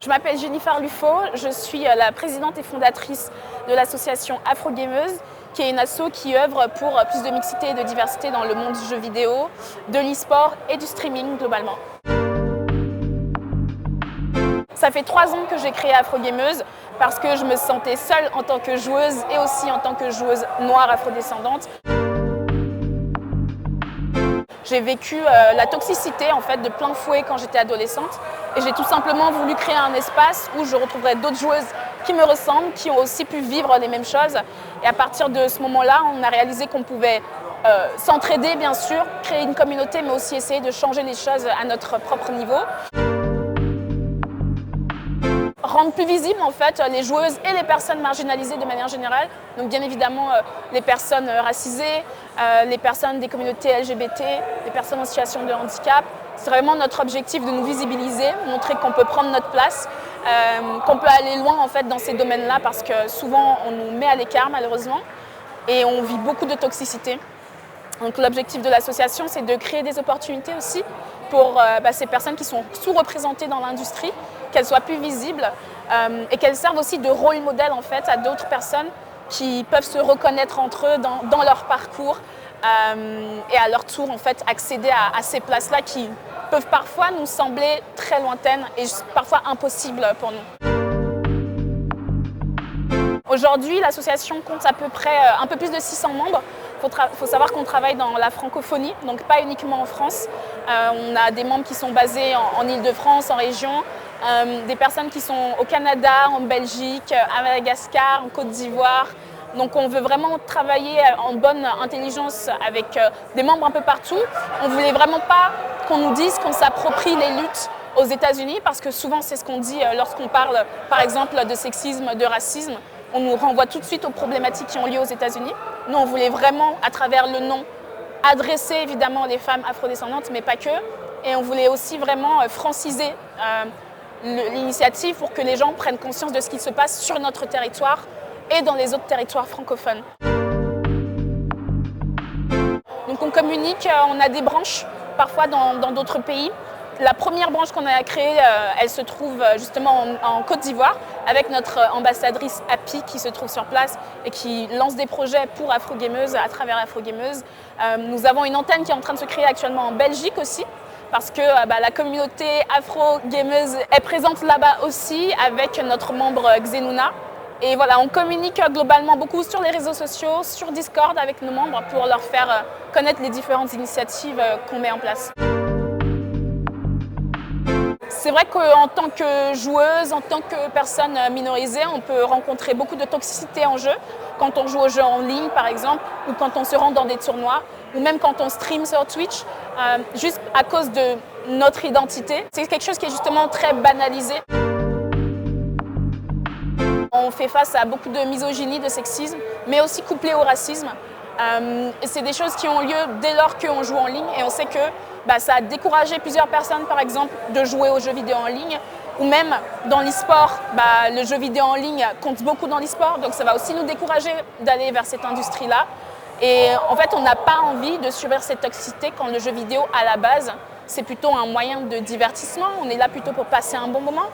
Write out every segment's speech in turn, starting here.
Je m'appelle Jennifer Lufo, je suis la présidente et fondatrice de l'association Afrogameuse, qui est une asso qui œuvre pour plus de mixité et de diversité dans le monde du jeu vidéo, de l'e-sport et du streaming globalement. Ça fait 3 ans que j'ai créé Afrogameuse parce que je me sentais seule en tant que joueuse et aussi en tant que joueuse noire afrodescendante. J'ai vécu la toxicité en fait, de plein fouet quand j'étais adolescente et j'ai tout simplement voulu créer un espace où je retrouverais d'autres joueuses qui me ressemblent, qui ont aussi pu vivre les mêmes choses. Et à partir de ce moment-là, on a réalisé qu'on pouvait s'entraider bien sûr, créer une communauté mais aussi essayer de changer les choses à notre propre niveau. Rendre plus visibles en fait les joueuses et les personnes marginalisées de manière générale. Donc bien évidemment les personnes racisées, les personnes des communautés LGBT, les personnes en situation de handicap. C'est vraiment notre objectif de nous visibiliser, montrer qu'on peut prendre notre place, qu'on peut aller loin en fait dans ces domaines-là parce que souvent on nous met à l'écart malheureusement et on vit beaucoup de toxicité. Donc l'objectif de l'association, c'est de créer des opportunités aussi pour ces personnes qui sont sous-représentées dans l'industrie, qu'elles soient plus visibles et qu'elles servent aussi de rôle modèle en fait, à d'autres personnes qui peuvent se reconnaître entre eux dans leur parcours et à leur tour en fait, accéder à ces places-là qui peuvent parfois nous sembler très lointaines et parfois impossibles pour nous. Aujourd'hui, l'association compte à peu près un peu plus de 600 membres. Il faut savoir qu'on travaille dans la francophonie, donc pas uniquement en France. On a des membres qui sont basés en Île-de-France, en région, des personnes qui sont au Canada, en Belgique, à Madagascar, en Côte d'Ivoire. Donc on veut vraiment travailler en bonne intelligence avec des membres un peu partout. On ne voulait vraiment pas qu'on nous dise qu'on s'approprie les luttes aux États-Unis, parce que souvent c'est ce qu'on dit lorsqu'on parle par exemple de sexisme, de racisme. On nous renvoie tout de suite aux problématiques qui ont lieu aux États-Unis. Nous, on voulait vraiment, à travers le nom, adresser évidemment les femmes afrodescendantes, mais pas que. Et on voulait aussi vraiment franciser l'initiative pour que les gens prennent conscience de ce qui se passe sur notre territoire et dans les autres territoires francophones. Donc on communique, on a des branches, parfois dans d'autres pays. La première branche qu'on a créée, elle se trouve justement en Côte d'Ivoire avec notre ambassadrice Happy qui se trouve sur place et qui lance des projets pour Afrogameuse à travers Afrogameuse. Nous avons une antenne qui est en train de se créer actuellement en Belgique aussi parce que la communauté Afrogameuse est présente là-bas aussi avec notre membre Xenouna. Et voilà, on communique globalement beaucoup sur les réseaux sociaux, sur Discord avec nos membres pour leur faire connaître les différentes initiatives qu'on met en place. C'est vrai qu'en tant que joueuse, en tant que personne minorisée, on peut rencontrer beaucoup de toxicité en jeu, quand on joue aux jeux en ligne par exemple, ou quand on se rend dans des tournois, ou même quand on stream sur Twitch, juste à cause de notre identité. C'est quelque chose qui est justement très banalisé. On fait face à beaucoup de misogynie, de sexisme, mais aussi couplé au racisme. Et c'est des choses qui ont lieu dès lors qu'on joue en ligne et on sait que ça a découragé plusieurs personnes par exemple de jouer aux jeux vidéo en ligne ou même dans l'e-sport, le jeu vidéo en ligne compte beaucoup dans l'e-sport donc ça va aussi nous décourager d'aller vers cette industrie-là et en fait on n'a pas envie de subir cette toxicité quand le jeu vidéo à la base c'est plutôt un moyen de divertissement, on est là plutôt pour passer un bon moment.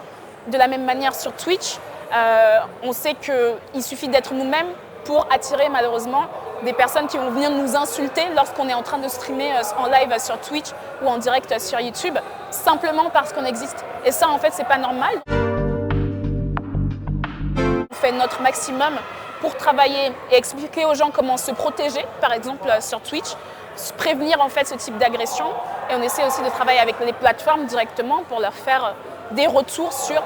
De la même manière sur Twitch, on sait qu'il suffit d'être nous-mêmes pour attirer malheureusement des personnes qui vont venir nous insulter lorsqu'on est en train de streamer en live sur Twitch ou en direct sur YouTube, simplement parce qu'on existe. Et ça, en fait, c'est pas normal. On fait notre maximum pour travailler et expliquer aux gens comment se protéger, par exemple sur Twitch, prévenir en fait ce type d'agression. Et on essaie aussi de travailler avec les plateformes directement pour leur faire des retours sur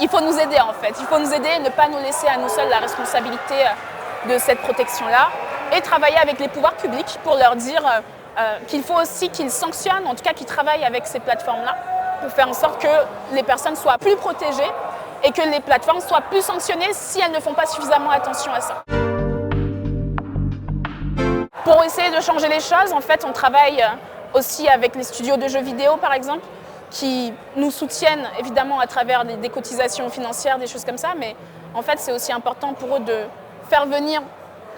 il faut nous aider en fait, il faut nous aider et ne pas nous laisser à nous seuls la responsabilité de cette protection-là et travailler avec les pouvoirs publics pour leur dire qu'il faut aussi qu'ils sanctionnent, en tout cas qu'ils travaillent avec ces plateformes-là pour faire en sorte que les personnes soient plus protégées et que les plateformes soient plus sanctionnées si elles ne font pas suffisamment attention à ça. Pour essayer de changer les choses, en fait, on travaille aussi avec les studios de jeux vidéo par exemple, qui nous soutiennent évidemment à travers des cotisations financières, des choses comme ça, mais en fait c'est aussi important pour eux de faire venir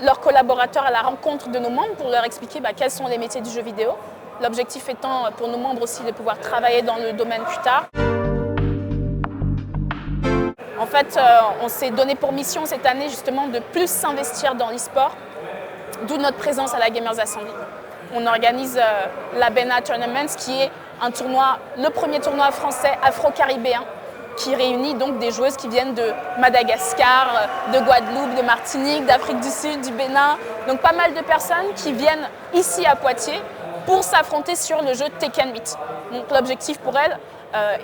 leurs collaborateurs à la rencontre de nos membres pour leur expliquer quels sont les métiers du jeu vidéo. L'objectif étant pour nos membres aussi de pouvoir travailler dans le domaine plus tard. En fait, on s'est donné pour mission cette année justement de plus s'investir dans l'e-sport, d'où notre présence à la Gamers Assembly. On organise la BENA Tournament, qui est un tournoi, le premier tournoi français afro-caribéen, qui réunit donc des joueuses qui viennent de Madagascar, de Guadeloupe, de Martinique, d'Afrique du Sud, du Bénin. Donc pas mal de personnes qui viennent ici à Poitiers pour s'affronter sur le jeu Tekken 8. Donc l'objectif pour elles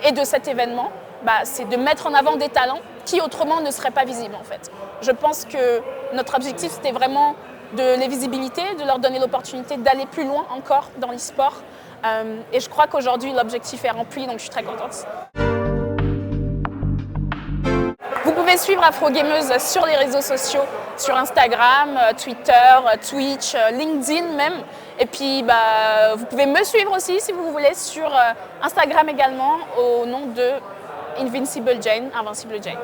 et de cet événement, c'est de mettre en avant des talents qui autrement ne seraient pas visibles en fait. Je pense que notre objectif c'était vraiment de les visibiliser, de leur donner l'opportunité d'aller plus loin encore dans l'e-sport. Et je crois qu'aujourd'hui l'objectif est rempli, donc je suis très contente. Vous pouvez suivre Afrogameuse sur les réseaux sociaux, sur Instagram, Twitter, Twitch, LinkedIn même. Et puis vous pouvez me suivre aussi si vous voulez sur Instagram également au nom de Invincible Jane, Invincible Jane.